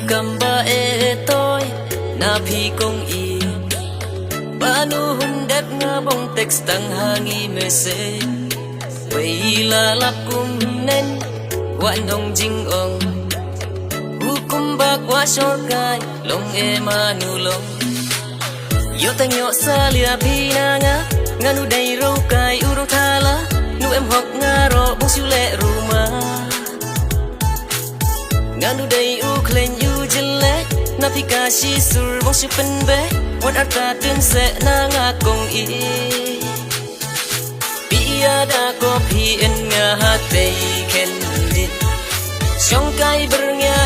cầm ba e tôi na phi công y ba nu hun đất nga bông text tăng hangi mese vậy là lap cung nên quan hồng jing ông hukum ba qua short kai long e ma nu long yo tang yo salia phi na nga nu dai ro kai uro thala nu em học nga ro bung siu le ruma nga nu dai u klen yu jile na phi ka shi sur bung siu pen be what ata tin se na nga kong i iada ko phi en nga ha tei ken di song kai ber nga